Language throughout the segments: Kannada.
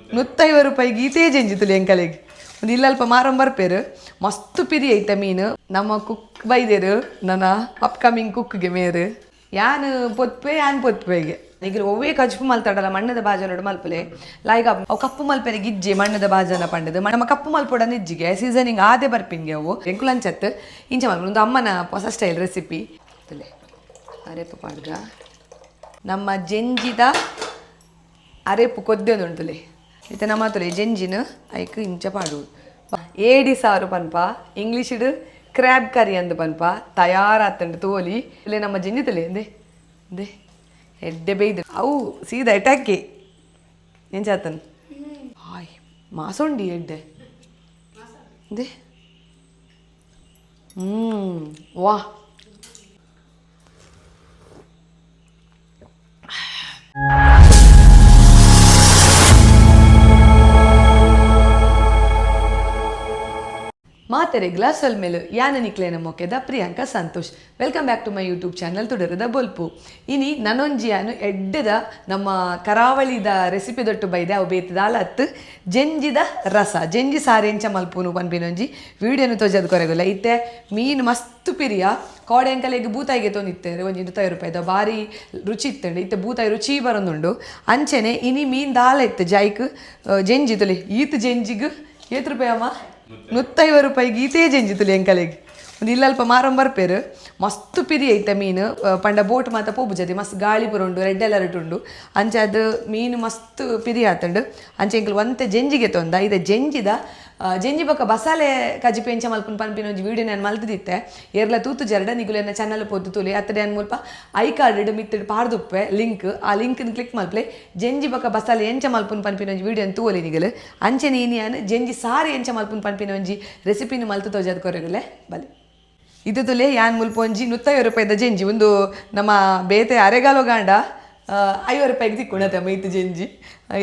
₹150 ಗೀತೆ ಜಂಜಿತುಲಿ ಎಂಕಲೆಗೆ ಒಂದು ಇಲ್ಲಲ್ಪ ಮಾರಂ ಬರ್ಪೇರು ಮಸ್ತ್ ಪಿರಿ ಐತೆ ಮೀನು ನಮ್ಮ ಕುಕ್ ಬೈದೇರು ನನ್ನ ಅಪ್ಕಮಿಂಗ್ ಕುಕ್ಗೆ ಮೇರು ಯಾನ್ ಪೊತ್ಪೆ ಯಾನ್ ಪೊತ್ಪೆಗೆ ಈಗ ಒವ್ವೇ ಕಜ್ಪು ಮಲ್ತಾಡಲ್ಲ ಮಣ್ಣದ ಬಾಜನೋಡು ಮಲ್ಪಲೆ ಲೈಕ್ ಅವು ಕಪ್ಪು ಮಲ್ಪೆನೆ ಗಿಜ್ಜೆ ಮಣ್ಣದ ಬಾಜನ ಪಂಡದು ನಮ್ಮ ಕಪ್ಪು ಮಲ್ಪೊಡ ನಿಜ್ಜಿಗೆ ಸೀಸನಿಂಗ್ ಆದೆ ಬರ್ಪಿನ್ಗೆ ಅವು ಎಂಕುಲಂಚತ್ ಇಂಚ ಮಲ್ಪು ಒಂದು ಅಮ್ಮನ ಹೊಸ ಸ್ಟೈಲ್ ರೆಸಿಪಿ ಅರೆಪು ಪಾಡ್ಗ ನಮ್ಮ ಜಂಜಿದ ಅರೆಪು ಕೊದ್ದೆಂದು ಉಂಟುಲೆ ಇತ್ತೆ ನಮ್ಮ ತುಲೆ ಜಂಜಿನ ಐಕ್ ಇಂಚ ಪಾಡು ಏಡಿ ಸಾರು ಪನ್ಪ ಇಂಗ್ಲೀಷ್ ಕ್ರ್ಯಾಬ್ ಕರಿ ಅಂದು ಪನ್ಪ ತಯಾರಾತಂಡು ತೋಲಿ ಇಲ್ಲೇ ನಮ್ಮ ಜಂಜಿ ತಲೆ ಎಂದೇ ಎಂದೇ ಎಡ್ಡೆ ಬೇಯ್ದು ಅವು ಸೀದಾ ಎಟಾಕಿ ಏನ್ ಚಾತನ್ ಹಾಯ್ ಮಾಸೊಂಡಿ ಎಡ್ಡೆ ಎಂದೇ ವಾ ಮಾತೆರೆ ಗ್ಲಾಸಲ್ ಮೇಲೆ ಯಾನ ನಿಕ್ಲೇನ ಮೊಕ್ಕೆದ Priyanka Santosh welcome back to my YouTube channel ತುಡರದ ಬೊಲ್ಪು ಇನಿ ನನೊಂಜಿಯಾನು ಎಡ್ಡದ ನಮ್ಮ ಕರಾವಳಿದ ರೆಸಿಪಿ ದೊಟ್ಟು ಬೈದೆ ಅವು ಬೇತದಾಲ ಹತ್ತು ಜಂಜಿದ ರಸ ಜಂಜಿ ಸಾರೆಂಚ ಮಲ್ಪುನು ಪನ್ಪಿನೊಂಜಿ ವಿಡಿಯೋನು ತೋಜದ್ ಕೊರೆಗೊಲ್ಲ ಇತ್ತೆ ಮೀನು ಮಸ್ತ್ ಪಿರಿಯ ಕೋಡೆ ಅಂಕಲೆಗೆ ಬೂತಾಯಿಗೆ ತೊಂದಿತ್ತೇನೆ ಒಂಜಿ ₹100 ಭಾರಿ ರುಚಿ ಇತ್ತಂಡು ಇತ್ತೆ ಬೂತಾಯಿ ರುಚಿ ಬರೋಂದುಂಡು ಅಂಚೆನೆ ಇನಿ ಮೀನು ದಾಲ ಇತ್ತು ಜೈಕ್ ಜಂಜಿ ತೊಲಿ ಈತ್ ಜಂಜಿಗೆ ₹7 ಅಮ್ಮ ₹150 ಗೀತೆ ಜಂಜಿತುಲಿ ಎಂಕಲೆಗೆ ಒಂದು ಇಲ್ಲಲ್ಪ ಮಾರಂ ಬರ್ಪೇರು ಮಸ್ತ್ ಪಿರಿ ಐತೆ ಮೀನು ಪಂಡ ಬೋಟ್ ಮಾತ ಪೋಬು ಜತಿ ಮಸ್ತ್ ಗಾಳಿ ಪುರ ಉಂಡು ರೆಡ್ ಅಲರ್ಟ್ ಉಂಡು ಅಂಚೆ ಅದು ಮೀನು ಮಸ್ತ್ ಪಿರಿ ಆತಂಡು ಅಂಚೆ ಎಂಕಲ್ ಒಂತೆ ಜಂಜಿಗೆ ತೊಂದ ಇದೆ ಜಂಜಿದ ಜಂಜಿ ಬೊಕ್ಕ ಬಸಾಲೆ ಕಜಿ ಪೆಂಚ ಮಲ್ಪುನ ಪನ್ಪಿನ ಒಂಜಿ ವಿಡಿಯೋ ನಾನು ಮಲ್ತಿದ್ದೆ ಏರ್ಲ ತೂತು ಜರಡ ನಿಗುಲೆನ ಚಾನಲ್ ಪೊದ್ದು ತುಲಿ ಅತ್ತಡೆ ಅನ್ ಮುಲ್ಪ ಐ ಕಾರ್ಡ್ ಮಿತ್ತಡ್ ಪಾರ್ದುಪ್ಪೆ ಲಿಂಕ್ ಆ ಲಿಂಕ್ನ ಕ್ಲಿಕ್ ಮಲ್ಪಲೆ ಜಂಜಿ ಬೊಕ್ಕ ಬಸಾಲೆ ಎಂಚ ಮಲ್ಪುನ ಪನ್ಪಿನ ಒಂಜಿ ವಿಡಿಯೋ ತೂವಲಿ ನಿಗಲು ಅಂಚೆ ನೀನು ಜಂಜಿ ಸಾರಿ ಎಂಚ ಮಲ್ಪುನ ಪನ್ಪಿನ ಒಂಜಿ ರೆಸಿಪಿನ ಮಲ್ತು ತೋಜದ್ ಕೊರೆಗಲೆ ಬಲೆ ಇದು ತುಲೆ ಯಾನ್ ಮುಲ್ಪ ಒಂಜಿ ₹150 ಜಂಜಿ ಒಂದು ನಮ್ಮ ಬೇತೆ ಅರೆಗಾಲೋ ಗಾಂಡ ₹50 ತಿಕ್ಕೊಂಡತೆ ಮೈತ್ ಜಂಜಿ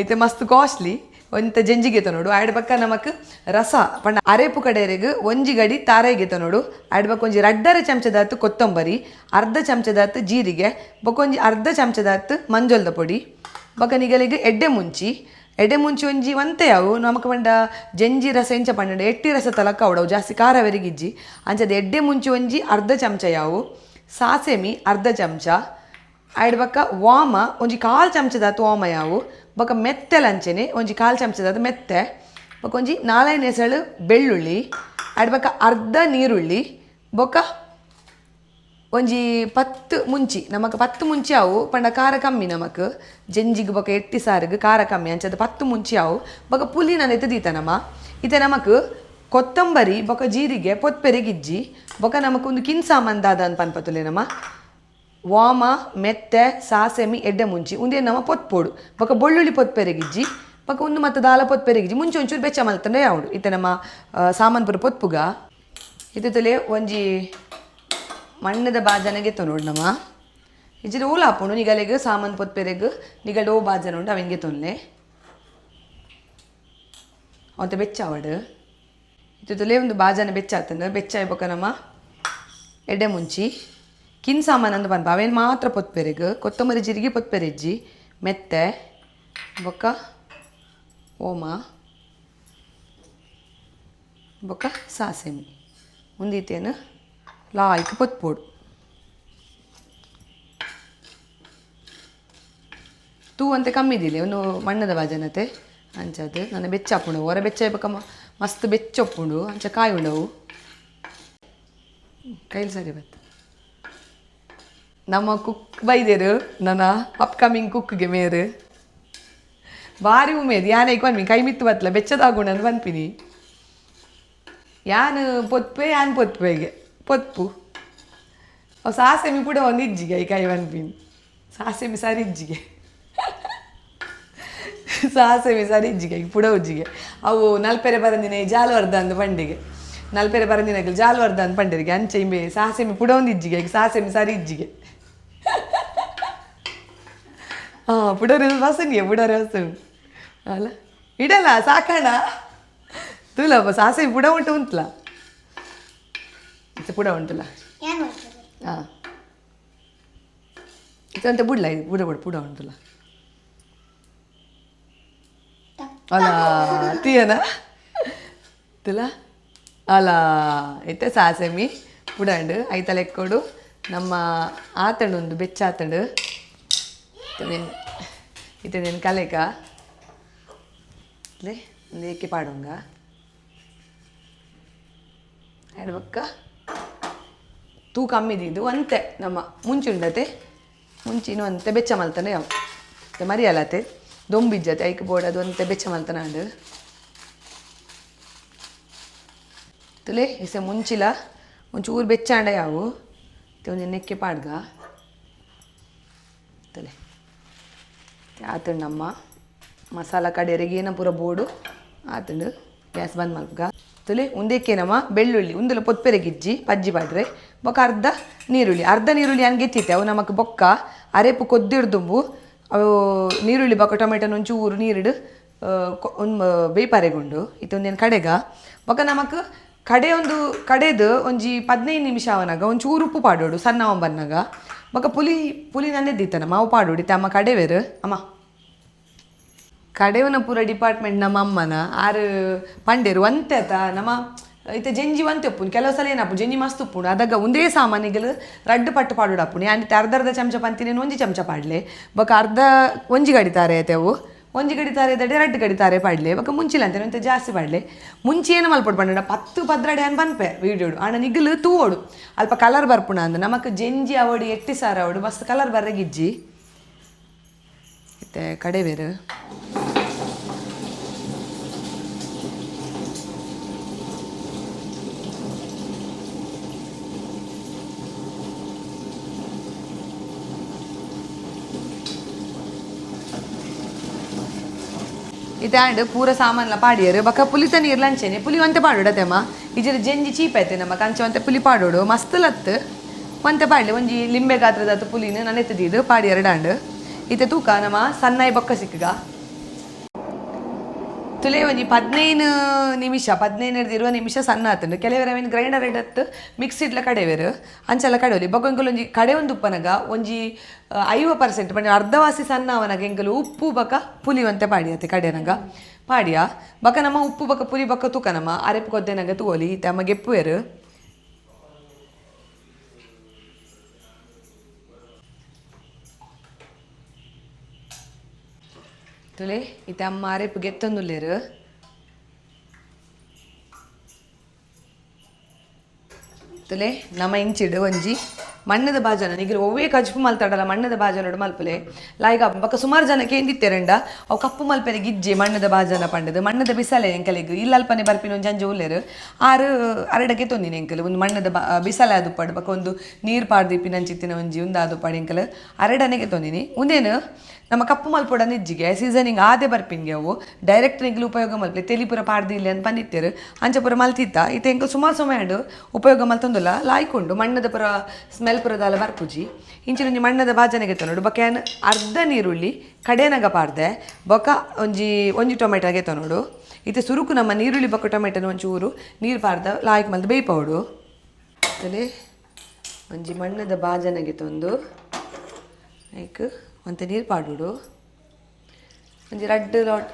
ಐತೆ ಮಸ್ತ್ ಕಾಸ್ಟ್ಲಿ ಒಂತ ಜಂಜಿಗೆ ನೋಡು ಆಡ್ ಬಕ್ಕ ನಮಕ್ ರಸ ಪಂಡ ಅರೆಪು ಕಡೆರೆಗ್ ಒಂಜಿ ಗಡಿ ತಾರೆಗೆ ನೋಡು ಆಡ್ ಬಕ್ಕ ಒಂಜಿ 2 ಚಮಚದಾತು ಕೊತ್ತಂಬರಿ ಅರ್ಧ ಚಮಚದಾತು ಜೀರಿಗೆ ಬೊಕೊಂಜಿ ಅರ್ಧ ಚಮಚದಾತು ಮಂಜೊಲ್ದ ಪೊಡಿ ಬಕ್ಕ ನಿಗಲಿಗೆ ಎಡ್ಡೆ ಮುಂಚಿ ಒಂಜಿ ಒಂತೆ ಅವು ನಮಕ್ ಪಂಡ ಜಂಜಿ ರಸ ಎಂಚ ಪಂಡ ಎಟ್ಟಿ ರಸ ತಲಕ ಅವಡವು ಜಾಸ್ತಿ ಖಾರವೆರಿಗಿಜ್ಜಿ ಅಂಚದ ಎಡ್ಡೆ ಮುಂಚಿ ಒಂಜಿ ಅರ್ಧ ಚಮಚ ಯಾವು ಸಾಸೆಮಿ ಅರ್ಧ ಚಮಚ ಆಯ್ಡ್ ಬಕ್ಕ ವಾಮ ಒಂಜಿ 1/4 ಚಮಚದಾತು ವಾಮ ಯಾವು ಬೊಕ ಮೆತ್ತೆ ಲಂಚೆನೆ ಒಂಜಿ 1/4 ಚಮಚದಾತು ಮೆತ್ತೆ ಬೊಕ ಒಂಜಿ 4 ಎಸಳು ಬೆಳ್ಳುಳ್ಳಿ ಆಯ್ಡ್ ಬಕ್ಕ ಅರ್ಧ ನೀರುಳ್ಳಿ ಬೊಕ ಒಂಜಿ 10 ಮುಂಚಿ ನಮಕ್ 10 ಮುಂಚಿ ಅವು ಪಂಡ ಖಾರ ಕಮ್ಮಿ ನಮಕ್ ಜಂಜಿಗೆ ಬೊಕ ಎಟ್ಟಿ ಸಾರಿಗೆ ಖಾರ ಕಮ್ಮಿ ಅಂಚದ 10 ಮುಂಚಿ ಅವು ಬೊಕ ಪುಲಿನ ಎತ್ತದೀತ ನಮ ಇತ್ತೆ ನಮಕ್ ಕೊತ್ತಂಬರಿ ಬೊಕ ಜೀರಿಗೆ ಪೊತ್ಪೆರೆಗಿಜ್ಜಿ ಬೊಕ ನಮಕ್ ಒಂದು ಕಿನ್ಸಾಮನ್ ದಾದ ಅಂತ ಪನ್ಪತುಲೆ ನಮ ವಾಮ ಮೆತ್ತೆ ಸಾಸೆಮಿ ಎಡ್ಡೆ ಮುಂಚಿ ಉಂದೇ ನಮ್ಮ ಪೊತ್ಪೋಡು ಬೊಕ ಬೆಳ್ಳುಳ್ಳಿ ಪೊತ್ಪೆರೆಗಿಜ್ಜಿ ಬೊಕ ಒಂದು ಮತ್ತು ದಾಲ ಪೊತ್ಪೆರೆಗಿಜ್ಜಿ ಮುಂಚೆ ಒಂಚೂರು ಬೆಚ್ಚ ಮಲ್ತಂಡೆ ಯಾವುದು ಇತ್ತೆ ನಮ್ಮ ಸಾಮಾನು ಪುರ ಪೊತ್ಪುಗ ಇದು ತುಲೆ ಒಂಜಿ ಮಣ್ಣದ ಬಾಜನೆಗೆ ನೋಡು ನಮ್ಮ ಇಜ್ಜಿದ ಊಲ ಹಾಪುಂಡು ನಿಗಲೆಗ್ ಸಾಮಾನು ಪೊತ್ಪೆರೆಗ್ ನಿಗಲ್ ಓ ಬಾಜನ ಉಂಡು ಅವೆಂಗೆ ತೊನ್ಲೆ ಅವತ್ತೆ ಬೆಚ್ಚ ಅವಡು ಇದು ತುಲೆ ಒಂದು ಬಾಜನ ಬೆಚ್ಚ ಆತಂದು ಬೆಚ್ಚ ಬೊಕ ನಮ್ಮ ಎಡ್ಡೆ ಮುಂಚಿ ಕಿನ್ ಸಾಮಾನು ಅಂದು ಪನ್ಪ ಅವೇನು ಮಾತ್ರ ಪೊತ್ಪೆರೆಗ್ ಕೊತ್ತಂಬರಿ ಜೀರಿಗೆ ಪೊತ್ಪೆರೆಜ್ಜಿ ಮೆತ್ತೆ ಬೊಕ್ಕ ಓಮ ಬೊಕ್ಕ ಸಾಸೆಮಿ ಮುಂದೀತೇನು ಲಾಯ್ಕ್ ಪೊತ್ಪೋಡು ತೂ ಅಂತೆ ಕಮ್ಮಿದಿಲ್ಲ ಒಂದು ಮಣ್ಣದ ಬಾಜನತೆ ಅಂಚದು ನನ್ನ ಬೆಚ್ಚ ಹಾಪುಂಡು ಹೊರ ಬೆಚ್ಚ ಬೊಕ್ಕ ಮಸ್ತ್ ಬೆಚ್ಚೊಪ್ಪುಂಡು ಅಂಚ ಕಾಯಿ ಉಂಡವು ಕೈಲಿ ಸರಿ ಬತ್ತ ನಮ್ಮ ಕುಕ್ ಬೈದೇರು ನನ್ನ ಅಪ್ಕಮಿಂಗ್ ಕುಕ್ಗೆ ಮೇರು ಭಾರಿ ಉಮೇದು ಯಾನೇ ಕೊನ್ಮಿ ಕೈ ಮಿತ್ತು ಬತ್ತಲ ಬೆಚ್ಚದಾಗುಂಡು ಅಂತ ಪನ್ಪಿನಿ ಯಾನ್ ಪೊತ್ಪೆ ಯಾನ್ ಪೊತ್ಪೆಗೆ ಪೊತ್ಪು ಅವು ಸಾಸೆಮಿ ಪುಡ ಒಂದು ಇಜ್ಜಿಗೆ ಈ ಕೈ ಪನ್ಪಿನಿ ಸಾಸೆಮಿ ಸರಿ ಇಜ್ಜಿಗೆ ಸಾಸೆಮಿ ಸರಿ ಇಜ್ಜಿಗೆ ಪುಡ ಉಜ್ಜಿಗೆ ಅವು ನಲ್ಪೆರೆ ಬರಂದಿನ ಜಾಲವರ್ದ ಅಂದು ಪಂಡಿಗೆ ನಲ್ಪೆರೆ ಬರಂದಿನ ಜಾಲವರ್ದ ಅಂದು ಪಂಡಿರಿಗೆ ಅಂಚೆ ಇಂಬೆ ಸಾಸೆಮಿ ಪುಡ ಒಂದು ಇಜ್ಜಿಗೆ ಸಾಸೆಮಿ ಸರಿ ಇಜ್ಜಿಗೆ ಪುಡೋರೆ ಬಸನಿಯ ಪುಡೋರೆ ಬಸನು ಅಲ್ಲ ಇಡಲ್ಲ ಸಾಕಣ ತೂಲಪ್ಪ ಸಾಸೆ ಪುಡ ಉಂಟು ಉಂಟಲ್ಲ ಪುಡ ಉಂಟಲ್ಲ ಹಾಂ ಇದಂತ ಬುಡ್ಲ ಇದು ಪುಡ ಉಂಟಲ್ಲ ಅಲ್ಲ ತೀಯನ ತುಲ ಅಲ್ಲ ಐತೆ ಸಾಸೆಮಿ ಉಡಂಡು ಐತಲ ಎಕ್ಕೊಡು ನಮ್ಮ ಆತಂಡು ಒಂದು ಬೆಚ್ಚ ಆತಂಡು ಇತ್ತೆ నేను ಕಲೆಕ ಲೇ ಒಂದು ಏಕೆ ಪಾಡೋಂಗ ಹೇಳ್ಬಕ್ಕ ತೂ ಕಮ್ಮಿದಿದ್ದು ಅಂತೆ ನಮ್ಮ ಮುಂಚುಂಡತೆ ಮುಂಚಿನ ಅಂತೆ ಬೆಚ್ಚ ಮಲ್ತಾನೆ ಯಾವ ಮರಿಯಲ್ಲತೆ ದೊಂಬಿಜ್ಜತೆ ಐಕ್ ಬೋಡದು ಅಂತೆ ಬೆಚ್ಚ ಮಲ್ತಾನಾಡು ತುಲೆ ಇಸೆ ಮುಂಚಿಲ ಒಂಚೂರು ಬೆಚ್ಚಾಂಡ ಯಾವು ಒಂದು ನೆಕ್ಕೆ ಪಾಡ್ಗ ತಲೆ ಆತಂಡು ನಮ್ಮ ಮಸಾಲ ಕಡೆಯರಿಗೆ ಏನ ಪೂರ ಬೋಡು ಆತಂಡು ಗ್ಯಾಸ್ ಬಂದ್ ಮಲ್ಪಗ ತುಲೆ ಉಂದೇಕೇನಮ್ಮ ಬೆಳ್ಳುಳ್ಳಿ ಉಂದೆಲ್ಲ ಪೊತ್ಪೆರೆಗಿಜ್ಜಿ ಪಜ್ಜಿ ಪಾಡ್ರೆ ಬೊಕ್ಕ ಅರ್ಧ ನೀರುಳ್ಳಿ ಹಂಗೆ ಎತ್ತಿತ್ತೆ ಅವು ನಮಕ್ ಬೊಕ್ಕ ಅರೆಪು ಕೊದ್ದಿಡ್ದುಂಬು ಅವು ನೀರುಳ್ಳಿ ಬೊಕ್ಕ ಟೊಮೆಟೊನ ಒಂಚೂರು ನೀರಿಡು ಒಂದು ಬೇಯ್ಪಾರೆಗೊಂಡು ಇತ್ತೊಂದೇನು ಕಡೆಗ ಬೊಕ್ಕ ನಮಕ್ ಕಡೆದು ಒಂಜಿ 15 ನಿಮಿಷ ಅವನಾಗ ಒಂಚೂರು ಉಪ್ಪು ಪಾಡೋಡು ಸಣ್ಣ ಅವ ಬನ್ನಾಗ ಬೊಕ್ಕ ಪುಲಿ ನನ್ನೆದ್ದಿತ್ತನಮ್ಮ ಅವು ಪಾಡೋಡು ಇತ್ತೆ ಅಮ್ಮ ಕಡೆವೇರು ಅಮ್ಮ ಕಡೆವನ ಪೂರ ಡಿಪಾರ್ಟ್ಮೆಂಟ್ ನಮ್ಮ ಅಮ್ಮನ ಆರು ಪಂಡೇರು ಒಂತೆ ಆತ ನಮ್ಮ ಇತ್ತೆ ಜಂಜಿ ಒಂತೆ ಉಪ್ಪುನು ಕೆಲವು ಸಲ ಏನಪ್ಪು ಜಂಜಿ ಮಸ್ತ್ ಉಪ್ಪುನು ಅದಾಗ ಒಂದೇ ಸಾಮಾನಿಗಳು ರಡ್ಡು ಪಟ್ಟು ಪಾಡೋಡು ಅಪ್ಪುನಿ ಅಂತೆ ಅರ್ಧ ಚಮಚ ಪಂತಿನೇನು ಒಂಜಿ ಚಮಚ ಪಾಡ್ಲೆ ಬೊಕ್ಕ ಅರ್ಧ ಒಂಜಿ ಗಡಿತಾರೆ ಐತೆ ಅವು ಒಂಜಿ ಗಡಿತಾರೆ ದಡೆ ರಡ್ಡು ಗಡಿತಾರೆ ಪಾಡ್ಲೆ ಬೊಕ್ಕ ಮುಂಚಿಲ್ಲ ಅಂತೇನೆ ಅಂತ ಜಾಸ್ತಿ ಪಾಡ್ಲೆ ಮುಂಚೆ ಏನು ಮಲ್ಪಟ್ಟು ಪಂಡ 10-12 ಏನು ಬಂದ್ಪೆ ವೀಡಿಯೋಡು ಆಣ ನಿಗಲು ತೂವೋಡು ಅಲ್ಪ ಕಲರ್ ಬರ್ಪುಣ ಅಂದ ನಮಕ್ ಜಂಜಿ ಅವಡು ಎಟ್ಟಿ ಸಾರ ಅವಡು ಮಸ್ತ್ ಕಲರ್ ಬರ್ರಗಿಜ್ಜಿ ಇತ್ತೆ ಕಡೆ ಬೇರೆ ಇದಾಂಡ್ ಪೂರ ಸಾಮಾನ್ಲ ಪಾಡಿಯರು ಬೊಕ್ಕ ಪುಲಿತ ನೀರು ಲಂಚೆನೆ ಪುಲಿ ಒಂತೆ ಪಾಡೋಡತೆಮ್ಮ ಇಜರ ಜಂಜಿ ಚೀಪ್ ಐತೆ ನಮ್ಮ ಕಂಚ ಒಂತೆ ಪುಲಿ ಪಾಡೋಡು ಮಸ್ತ್ ಲತ್ತು ಒಂತೆ ಪಾಡ್ಲಿ ಒಂಜಿ ಲಿಂಬೆ ಗಾತ್ರದ ಪುಲಿನ ನಾನು ಎತ್ತದಿದ್ದು ಪಾಡಿ ಎರಡಾಂಡು ಇತ್ತೆ ತೂಕ ನಮ್ಮ ಸನ್ನಾಯಿ ಬೊಕ್ಕ ಸಿಕ್ಕಗ ತುಲೆ ಒಂಜಿ 15-20 ನಿಮಿಷ ಸಣ್ಣ ಆತಂಡು ಕೆಲವರ ಅವೇನು ಗ್ರೈಂಡರ್ ಇಡತ್ತು ಮಿಕ್ಸಿಡ್ಲ ಕಡೆವೇರು ಅಂಚೆಲ್ಲ ಕಡೆವಲಿ ಬೊಕ್ಕ ಒಂಜಿ ಕಡೆ ಒಂದು ಉಪ್ಪನಗ ಒಂಜಿ 50% ಪಂಡ ಅರ್ಧವಾಸಿ ಸಣ್ಣ ಅವನಾಗ ಎಂಕಲು ಉಪ್ಪು ಬೊಕ್ಕ ಪುಲಿ ಒಂತೆ ಪಾಡಿಯತ್ತೆ ಕಡೆನಗ ಪಾಡಿಯ ಬೊಕ್ಕ ನಮ್ಮ ಉಪ್ಪು ಬೊಕ್ಕ ಪುಲಿ ಬೊಕ್ಕ ತೂಕ ನಮ್ಮ ಅರೆಪು ಕೊದ್ದೆನಗ ತೂವಲಿ ಇತ್ತೆ ಅಮ್ಮ ಗೆಪ್ಪುವೆರು ತುಲೆ ಇತ್ತೆ ಅಮ್ಮ ಅರೆಪು ಗೆತ್ತೊಂದುಲ್ಲೇರು ತುಲೆ ನಮ್ಮ ಇಂಚಿಡು ಒಂಜಿ ಮಣ್ಣದ ಬಾಜನ ನಿಗಿಲು ಒವ್ವೇ ಕಜ್ಪು ಮಲ್ತಾಡಲ್ಲ ಮಣ್ಣದ ಬಾಜನೋಡು ಮಲ್ಪಲೆ ಲಾಯ್ಗ ಬೊಕ್ಕ ಸುಮಾರು ಜನಕ್ಕೆ ಏನಿತ್ತೆರಂಡ ಅವು ಕಪ್ಪು ಮಲ್ಪೆರೆ ಗಿಜ್ಜೆ ಮಣ್ಣದ ಬಾಜನ ಪಂಡದು ಮಣ್ಣದ ಬಿಸಲೆ ಎಂಕಲೆಗ್ ಇಲ್ಲಲ್ಪನೆ ಬರ್ಪಿನ ಒಂದು ಜಂಜೆ ಉಲ್ಲೇರು ಅರಡಕ್ಕೆ ತೊಂದಿನ ಎಂಕಲು ಒಂದು ಮಣ್ಣದ ಬಿಸಲೆ ಅದು ಪಡು ಬೊಕ್ಕ ಒಂದು ನೀರು ಪಾಡ್ದಿಪ್ಪಿನ ಚಿತ್ತಿನ ಒಂಜಿ ಒಂದು ಅದು ಪಾಡು ಎಂಕಲು ಅರಡನೆಗೆ ತೊಂದಿನಿ ಒಂದೇನು ನಮ್ಮ ಕಪ್ಪು ಮಲ್ಪೊಡ ನಿಜ್ಜಿಗೆ ಸೀಸನಿಂಗ್ ಆದೆ ಬರ್ಪಿನ್ಗೆ ಅವು ಡೈರೆಕ್ಟ್ ನಿಗ್ಲು ಉಪಯೋಗ ಮಲ್ಪಲೆ ತೆಲಿಪುರ ಪಾಡ್ದಿಲ್ಲ ಅಂತ ಬಂದಿತ್ತೇರು ಅಂಚಪುರ ಮಲ್ತಿತ್ತ ಇತ್ತೆ ಎಂಕ ಸುಮಾರು ಸಮಯ ಉಪಯೋಗ ಮಲ್ತೊಂದುಲ್ಲ ಲಾಯ್ಕೊಂಡು ಮಣ್ಣದ ಪುರ ಸ್ಮೆಲ್ ಪುರದಲ್ಲ ಬರ್ಪುಜಿ ಇಂಚಿನೊಂಜಿ ಮಣ್ಣದ ಬಾಜನೆಗೆ ತೊನೋಡು ಬೊಕ್ಕ ಏನು ಅರ್ಧ ನೀರುಳ್ಳಿ ಕಡೆನಾಗ ಪಾಡ್ದೆ ಬೊಕ್ಕ ಒಂಜಿ ಟೊಮೆಟೊಗೆ ತೊನೋಡು ಇತ್ತೆ ಸುರುಕು ನಮ್ಮ ನೀರುಳ್ಳಿ ಬೊಕ್ಕ ಟೊಮೆಟೊನ ಒಂಚೂರು ನೀರು ಪಾಡ್ದ ಲಾಯ್ಕ್ ಮಲ್ದು ಬೇಯ್ಪೌಡು ಅದೇ ಒಂಜಿ ಮಣ್ಣದ ಬಾಜನೆಗೆ ತೊಂದು ಲೈಕ್ ಒಂತೆ ನೀರು ಪಾಡುಡು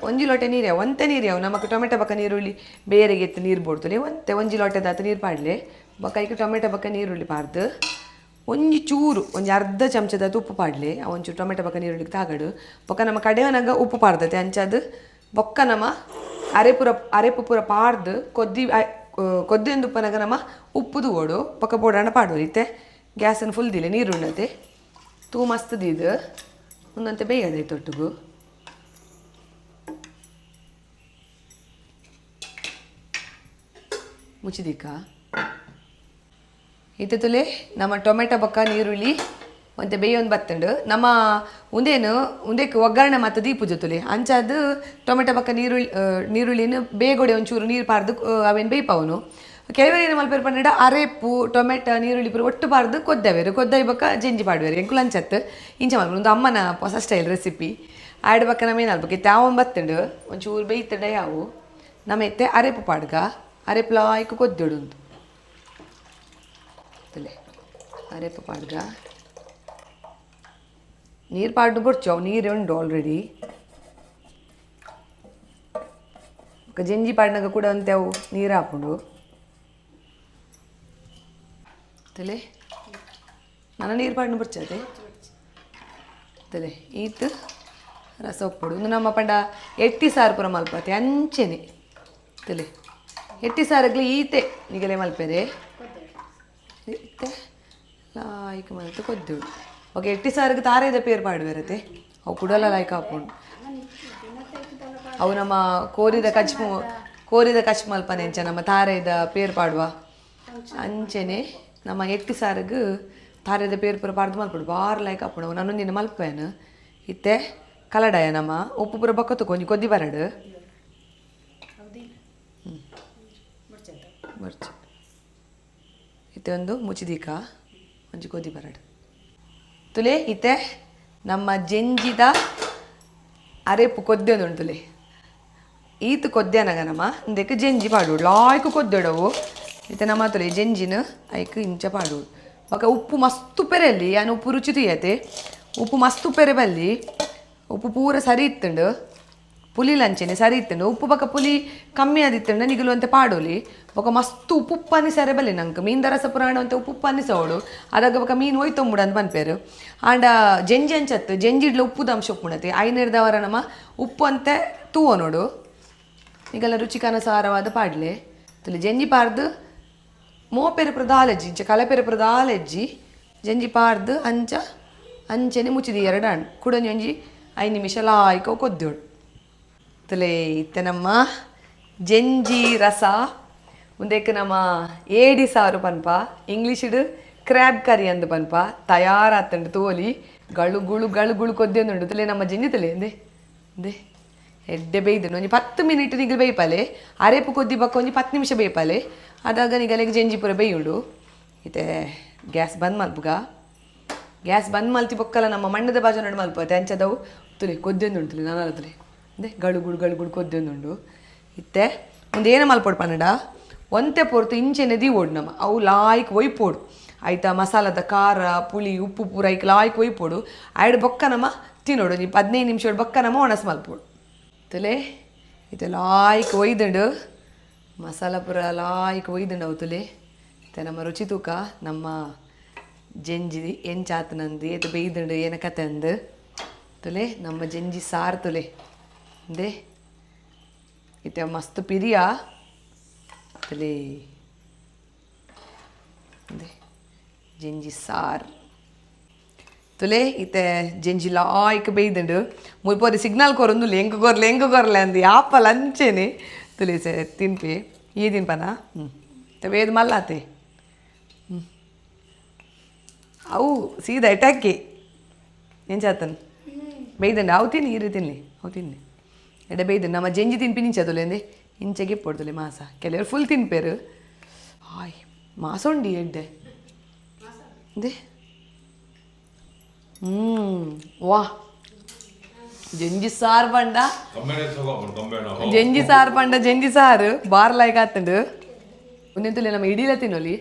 ಒಂಜಿ ಲೋಟೆ ನೀರು ಒಂತೆ ನೀರು ಯಾವ ನಮಕ್ ಟೊಮೆಟೊ ಬೊಕ್ಕ ನೀರುಳ್ಳಿ ಬೇರೆಗೆ ಎತ್ತು ನೀರು ಬೋಡ್ತಲೆ ಒಂಜಿ ಲೋಟೆದಾತ ನೀರು ಪಾಡ್ಲೆ ಬೊಕ್ಕ ಈಗ ಟೊಮೆಟೊ ಬೊಕ್ಕ ನೀರುಳ್ಳಿ ಪಾಡ್ದು ಒಂಜಿ ಚೂರು ಒಂಜಿ ಅರ್ಧ ಚಮಚದ ಉಪ್ಪು ಪಾಡ್ಲೆ ಒಂಚೂರು ಟೊಮೆಟೊ ಬೊಕ್ಕ ನೀರುಳ್ಳಿಗೆ ತಾಗಡು ಬೊಕ್ಕ ನಮ್ಮ ಕಡೆಯವನಾಗ ಉಪ್ಪು ಪಾಡ್ದತೆ ಅಂಚದು ಬೊಕ್ಕ ನಮ್ಮ ಅರೆಪು ಪೂರ ಪಾಡ್ದು ಕೊದ್ದಿಂದು ಉಪ್ಪನಾಗ ನಮ್ಮ ಉಪ್ಪುದು ಓಡು ಬೊಕ್ಕ ಬೋಡಾಣ ಪಾಡು ಇತ್ತೆ ಗ್ಯಾಸನ್ನು ಫುಲ್ ದಿಲೆ ನೀರು ಉಣ್ಣತೆ ತೂ ಮಸ್ತ್ ದೀದು ಒಂದಂತೆ ಬೇಯದೆ ತೊಟ್ಟುಗು ಮುಚ್ಚಿದಿಕ್ಕ ಇತ್ತೆ ತುಲೆ ನಮ್ಮ ಟೊಮೆಟೊ ಬೊಕ್ಕ ನೀರುಳ್ಳಿ ಮತ್ತು ಬೇಯೊಂದು ಬತ್ತಂಡು ನಮ್ಮ ಉಂದೇಕು ಒಗ್ಗರಣೆ ಮತ್ತು ದೀಪುಜು ತುಲೆ ಅಂಚದು ಟೊಮೆಟೊ ಬೊಕ್ಕ ನೀರುಳ್ಳಿನ ಬೇಗೊಡೆ ಒಂಚೂರು ನೀರು ಪಾರ್ದು ಅವೇನು ಬೇಯ್ಪವನು ಕೆಲವರು ಏನು ಮಲ್ಪೇರು ಪಂಡ ಅರೆಪು ಟೊಮೆಟೊ ನೀರುಳ್ಳಿ ಪೂರ ಒಟ್ಟು ಪಾರ್ದು ಕೊದ್ದಾಯಿ ಬೊಕ್ಕ ಜಂಜಿ ಪಾಡುವೇರು ಎಂಕು ಲಂಚತ್ತು ಇಂಚ ಮಲ್ಪು ಒಂದು ಅಮ್ಮನ ಹೊಸ ಸ್ಟೈಲ್ ರೆಸಿಪಿ ಆಡ್ ಬೊಕ್ಕ ನಮ್ಮ ಏನು ಅಲ್ಬೇಕು ತ್ಯಾವನ್ ಬತ್ತಂಡು ಒಂಚೂರು ಬೇಯ್ತಂಡ ಯಾವು ನಮ್ಮ ಎತ್ತೆ ಅರೆಪು ಪಾಡ್ಗ ಅರೆಪು ಲಾಯ್ಕು ಕೊದ್ದಿಡು ಉಂಟು ಅರೆಪು ಪಾಡ್ಗ ನೀರು ಪಾಡ್ದು ಬಿಡ್ಚು ಅವು ನೀರು ಉಂಡು ಆಲ್ರೆಡಿ ఒక జెಂಜಿ ಪಾಡ್ನಾಗ ಕೂಡ ಅಂತೆವು ನೀರು ಹಾಕೊಂಡು ತಲೆ ನನ್ನ ನೀರು ಪಾಡ್ನ ಬಿಡ್ಚದೆ ತಲೆ ಈತ್ ರಸ ಉಪ್ಪುಡು ಒಂದು ನಮ್ಮ ಪಂಡ ಎಟ್ಟಿ ಸಾರು ಪುರ ಮಲ್ಪತೆ ಅಂಚೆನೆ ತಲೆ ಎಟ್ಟಿ ಸಾರಗ್ಲಿ ಈತೆ ನಿಗಲೆ ಮಲ್ಪೆರೆ ಈತೆ ಲಾಯ್ಕ್ ಮಲ್ತು ಕೊದ್ದೆವು ಓಕೆ ಎಟ್ಟಿ ಸಾರಿಗೆ ತಾರೇದ ಪೇರು ಪಾಡುವೆರತೆ ಅವು ಕುಡಲ್ಲ ಲಾಯ್ಕ್ ಹಾಕೊಂಡು ಅವು ನಮ್ಮ ಕೋರಿದ ಕಚ್ ಮಲ್ಪನೆ ಅಂಚ ನಮ್ಮ ತಾರೆದ ಪೇರು ಪಾಡುವ ಅಂಚೆನೆ ನಮ್ಮ ಎಟ್ಟಿ ಸಾರಿಗೆ ತಾರೆದ ಪೇರು ಪುರ ಪಾಡ್ದು ಮಲ್ಪಡು ಬಾರ್ ಲಾಯ್ಕ್ ಹಾಕೊಂಡು ಅವು ನನ್ನೊಂದಿನ ಮಲ್ಪೇನು ಇತ್ತೆ ಕಲಡಾಯ ನಮ್ಮ ಉಪ್ಪು ಪುರ ಬಕ್ಕ ತಗೊಂಡು ಕೊದ್ದಿ ಬರಡು ಬರ್ಚು ಇತ್ತೆ ಒಂದು ಮುಚ್ಚಿದೀಕ ಒಂಜಿ ಕೊದ್ದಿ ಬರಡು ತುಲೆ ಇತ್ತೆ ನಮ್ಮ ಜೆಂಜಿದ ಅರೆಪು ಕೊದ್ದೆಂದು ತುಲೆ ಈತು ಕೊದ್ದೆನಗ ನಮ್ಮ ಇಂದಕ್ಕೆ ಜೆಂಜಿ ಪಾಡು ಲಾಯ್ಕು ಕೊದ್ದೆಡವು ಇತ್ತೆ ನಮ್ಮ ತುಲೆ ಜೆಂಜಿನ ಐಕ್ ಇಂಚ ಪಾಡು ఒక ఉప్పు మస్తు పెరల్లి ఆయన ఉప్పు రుచి తీయతే ఉప్పు మస్తు పెరబల్లి ಉಪ್ಪು ಪೂರ ಸರಿ ಇತ್ತಂಡು ಪುಲಿ ಲಂಚನೆ ಸರಿ ಇತ್ತಂಡು ಉಪ್ಪು ಬಕ್ಕ ಪುಲಿ ಕಮ್ಮಿ ಆದಿತ್ತಂಡು ನಿಗಲುವಂತೆ ಪಾಡೋಲಿ ಬೊಕ ಮಸ್ತ್ ಉಪ್ಪು ಸೆರೆ ಬಲ್ಲಿ ನಂಗೆ ಮೀನ್ ರಸ ಪುರಾಣ ಅಂತ ಉಪ್ಪು ಅನ್ನಿಸೋಡು ಅದಾಗ ಬೊಕ ಮೀನು ಹೋಯ್ತೊಂಬುಡು ಅಂತ ಬಂದ್ಪೇರು ಆಂಡ ಜೆಂಜಿ ಅಂಚತ್ತು ಜೆಂಜಿಡ್ಲ ಉಪ್ಪುದ ಅಂಶ ಉಪ್ಪುಣತಿ ಐನೇರ್ದವರ ನಮ್ಮ ಉಪ್ಪು ಅಂತೆ ತೂವೋ ನೋಡು ಈಗೆಲ್ಲ ರುಚಿಕನುಸಾರವಾದ ಪಾಡ್ಲೆ ತುಲಿ ಜೆಂಜಿ ಪಾರ್ದು ಮೋಪೆರೆ ಪ್ರದಾಲೆಜ್ಜಿ ಇಂಚ ಕಲೆಪೆರೆ ಪ್ರದಾಲೆಜ್ಜಿ ಜೆಂಜಿ ಪಾರ್ದು ಅಂಚನೆ ಮುಚ್ಚಿದಿ ಎರಡು ಹಣ್ಣು ಕುಡೊಂಜಿ ಒಂಜಿ 5 ನಿಮಿಷ ಲಾಯ್ಕೋ ಕೊದ್ದೋಡು ತಲೆ ಇತ್ತೆ ನಮ್ಮ ಜೆಂಜಿ ರಸ ಮುಂದಕ್ಕೆ ನಮ್ಮ ಏಡಿ ಸಾರು ಪನ್ಪ ಇಂಗ್ಲೀಷಿಡು ಕ್ರ್ಯಾಬ್ ಕರಿ ಅಂದು ಪನ್ಪ ತಯಾರಾತಂಡು ತೋಲಿ ಗಳುಗುಳು ಕೊದ್ದೊಂದುಂಡು ತಲೆ ನಮ್ಮ ಜೆಂಜಿ ತಲೆ ಎಂದೆ ಎಡ್ಡೆ ಬೇಯ್ದು ಒಂಜಿ 10 ಮಿನಿಟ್ ನಿಗಲು ಬೇಯ್ಪಲೆ ಅರೆಪು ಕೊದ್ದಿ ಬಕ್ಕ ಒಂಜಿ 10 ನಿಮಿಷ ಬೇಯ್ಪಲೆ ಅದಾಗ ನಿಗಲೆಗೆ ಜೆಂಜಿ ಪೂರ ಬೇಯುಂಡು ಇತ್ತೆ ಗ್ಯಾಸ್ ಬಂದ್ ಮಲ್ಪುಗ ಗ್ಯಾಸ್ ಬಂದ್ ಮಲ್ತಿ ಬೊಕ್ಕಲ್ಲ ನಮ್ಮ ಮಣ್ಣದ ಬಾಜು ನಡು ಮಲ್ಪತ್ತೆ ಅಂಚದವು ತುಲೆ ಕೊದ್ದೊಂದುಂಡು ತುಲೆ ನಾನು ತುಲೆ ಅದೇ ಗಳುಗುಳು ಕೊದ್ದೊಂದುಂಡು ಇತ್ತೆ ಮುಂದೇನು ಮಲ್ಪೊಡು ಪನ್ನಡ ಒಂತೆ ಪೊರ್ತು ಇಂಚೆನೆ ದೀವೋಡು ನಮ್ಮ ಅವು ಲಾಯ್ಕ್ ಒಯ್ಪೋಡು ಆಯ್ತಾ ಮಸಾಲದ ಖಾರ ಪುಳಿ ಉಪ್ಪು ಪೂರ ಐಕ್ ಲಾಯ್ಕ್ ಒಯ್ಪೋಡು ಆಯ್ಡು ಬೊಕ್ಕ ನಮ್ಮ ತಿನ್ನೋಡು 15 ನಿಮಿಷ ಬೊಕ್ಕ ನಮ್ಮ ಒಣಸ್ ಮಲ್ಪೋಡು ತುಲೆ ಇತ್ತೆ ಲಾಯ್ಕ್ ಒಯ್ದುಂಡು ಮಸಾಲ ಪುರ ಲಾಯ್ಕ್ ಒಯ್ದುಂಡು ಅವು ತುಲೆ ಇತ್ತೆ ನಮ್ಮ ರುಚಿ ತೂಕ ನಮ್ಮ ಜೆಂಜಿ ಎಂಚಾತು ನಂದು ಏತು ಬೇಯ್ದುಂಡು ಏನ ಕತೆ ಅಂದು ತುಲೆ ನಮ್ಮ ಜೆಂಜಿ ಸಾರು ತುಲೆ ಅಂದೆ ಇತ್ತೆ ಮಸ್ತ್ ಪಿರಿಯ ತುಲೆ ಅಂದೆ ಜೆಂಜಿ ಸಾರು ತುಲೆ ಇತ್ತೆ ಜೆಂಜಿ ಲಾಯ್ಕ್ ಬೇಯ್ದುಂಡು ಮುಲ್ಪೋದೆ ಸಿಗ್ನಲ್ ಕೊರೊಂದುಲ್ಲೆ ಎಂಕ ಕೊರ್ಲೆ ಅಂದು ಯಾಪಲ್ ಅಂಚೆನೆ ತುಲೆ ತಿನ್ಪೆ ಈ ತಿನ್ಪನ ಬೇಯ್ದು ಮಲ್ಲಾತೆ ಅವು ಸೀದಾ ಇಟಾಕಿ ಎಂಚಾತನ್ ಬೇಯ್ದಂಡು ಅವು ತಿನ್ನಿ ಇರು ತಿನ್ನಿ ಅವು ತಿನ್ನಿ ಎಡೆ ಬೇಯ್ದಂಡು ನಮ್ಮ ಜೆಂಜಿ ತಿನ್ಪಿ ನಿಂಚದುಲೆ ಅಂದೆ ಇಂಚೆಗೆ ಪೊಡ್ದುಲೆ ಮಾಸ ಕೆಲವರು ಫುಲ್ ತಿನ್ಪೇರು ಆಯ್ ಮಾಸ ಉಂಡಿ ಎಡ್ಡೆ ಅಂದೆ ವಾ ಜೆಂಜಿ ಸಾರು ಪಂಡ ಜೆಂಜಿ ಸಾರು ಬಾರ್ ಲಾಯ್ಕ್ ಆತಂಡು ಒಂದೆಂತುಲೆ ನಮ್ಮ ಇಡೀಲ ತಿನ್ನೋಲಿ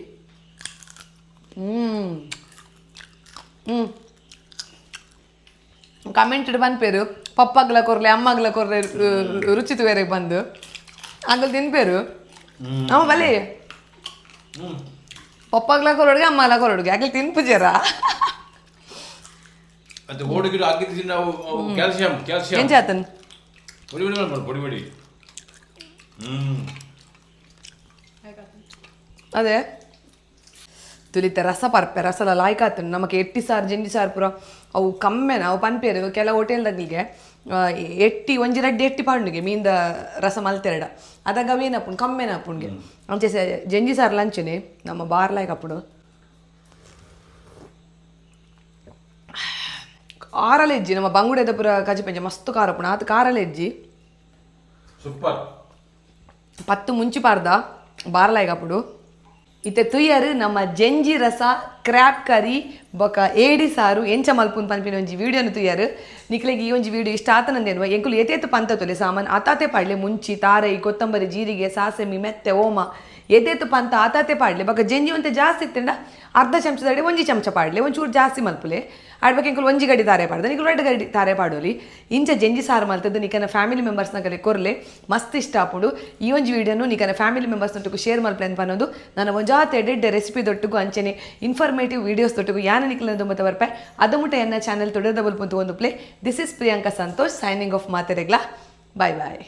ಕಮೆಂಟ್ ಬಂದ್ಪೇರು ಪಪ್ಪಾಗ್ಲ ಕೊರ್ಲೆ ಅಮ್ಮಗ್ಲ ಕೊರ್ಲೆ ರುಚಿ ತುವೇರೆಗೆ ಬಂದು ಆಗಲ್ ತಿನ್ಪೇರು ಅಮ್ಮ ಬಲಿ ಪಪ್ಪಾಗ್ಲ ಕೊರೊಡ್ಗೆ ಅಮ್ಮಗ್ಲ ಕೊರೊಡ್ಗೆ ಆಗಲ್ ತಿನ್ಪುಜರ ಏನ್ ಚಾತನ್ ಅದೇ ತುಲಿತೆ ರಸ ಪರ್ಪೆ ರಸದ ಲಾಯ್ಕಾತು ನಮಗೆ ಎಟ್ಟಿ ಸಾರು ಜೆಂಜಿ ಸಾರು ಪೂರ ಅವು ಕಮ್ಮೆನ ಅವು ಪನ್ಪೇರು ಕೆಲ ಹೋಟೆಲ್ದಾಗಿಗೆ ಎಟ್ಟಿ ಒಂಜಿ ರಡ್ಡಿ ಎಟ್ಟಿ ಪಾಂಡುಗೆ ಮೀನ್ದ ರಸ ಮಲ್ತೆರಡ ಅದಾಗ ಅವೇನಪ್ಪುಂಡು ಕಮ್ಮೆನ ಅಪ್ಪುಂಡ್ಗೆ ಅಂಚೆ ಜೆಂಜಿ ಸಾರು ಲಂಚನೆ ನಮ್ಮ ಬಾರ್ ಲಾಯ್ಕ್ ಅಪ್ಪುಡು ಕಾರಲೆಜ್ಜಿ ನಮ್ಮ ಬಂಗುಡೆದ ಪುರ ಕಜಿಪಂಚ ಮಸ್ತ್ ಖಾರ ಪುಣ ಅದು ಕಾರಲೆಜ್ಜಿ ಸೂಪರ್ 10 ಮುಂಚಿ ಪಾರ್ದ ಬಾರ್ ಲಾಯ್ಕ್ ಅಪ್ಪುಡು ಇತ್ತೆ ತುಯ್ಯರು ನಮ್ಮ ಜೆಂಜಿ ರಸ ಕ್ರ್ಯಾಬ್ ಕರಿ ಬೊಕ ಏಡಿ ಸಾರು ಎಂಚ ಮಲ್ಪುನ್ ಪನ್ಪಿನ ಒಂಜಿ ವಿಡಿಯೋನು ತುಯ್ಯರು ನಿಕ್ಲೆಗೆ ಈ ಒಂಜಿ ವಿಡಿಯೋ ಇಷ್ಟ ಆತನಂದೇನುವ ಎಂಕುಲು ಏತೇತು ಪಂತ ತೊಲೆ ಸಾಮಾನು ಆತಾತೆ ಪಾಡ್ಲೆ ಮುಂಚಿ ತಾರೈ ಕೊತ್ತಂಬರಿ ಜೀರಿಗೆ ಸಾಸೆಮಿ ಮೆತ್ತೆ ಓಮ ಎದೆತ್ತು ಪಂತ ಆತಾತೆ ಪಾಡ್ಲೆ ಬೊಕ ಜೆಂಜಿ ಒಂತೆ ಜಾಸ್ತಿ ಇತ್ತಂಡ ಅರ್ಧ ಚಮಚದಡಿ ಒಂಜಿ ಚಮಚ ಪಾಡ್ಲೆ ಒಂಚೂರು ಜಾಸ್ತಿ ಮಲ್ಪುಲೆ ಆಡ್ಬೇಕು ಇಂಕಲು ಒಂಜಿ ಗಡಿ ತಾರೆ ಪಾಡ್ದೆ ನಿಕಲು 2 ಗಡಿ ತಾರೆ ಪಾಡೋಲಿ ಇಂಚ ಜೆಂಜಿ ಸಾರು ಮಲ್ತದ್ದು ನಿಕನ ಫ್ಯಾಮಿಲಿ ಮೆಂಬರ್ಸ್ನ ಕಲೆ ಕೊರ್ಲೆ ಮಸ್ತ್ ಇಷ್ಟ ಆಪುಂಡು ಈ ಒಂಜಿ ವಿಡಿಯೋನು ನಿಕನ ಫ್ಯಾಮಿಲಿ ಮೆಂಬರ್ಸ್ ನೊಟ್ಟಿಗೂ ಶೇರ್ ಮಲ್ಪಲೆ ಅಂತ ಅನ್ನೋದು ನನ್ನ ಒಂಜಾತೆ ಎಡ್ಡೆ ರೆಸಿಪಿ ದೊಟ್ಟಿಗೂ ಅಂಚನೆ ಇನ್ಫಾರ್ಮೇಟಿವ್ ವಿಡಿಯೋಸ್ ದೊಟ್ಟಿಗೂ ಯಾನ ನಿಕಲ ದುಂಬತ ಬರ್ಪೆ ಅದು ಮುಟ್ಟ ಎನ್ನ ಚಾನೆಲ್ ತೊಡೆದ ಬಲ್ಪಂತು ಒಂದು play this is Priyanka Santosh signing off ಮಾತೆರೆಗ್ಲಾ ಬಾಯ್ ಬಾಯ್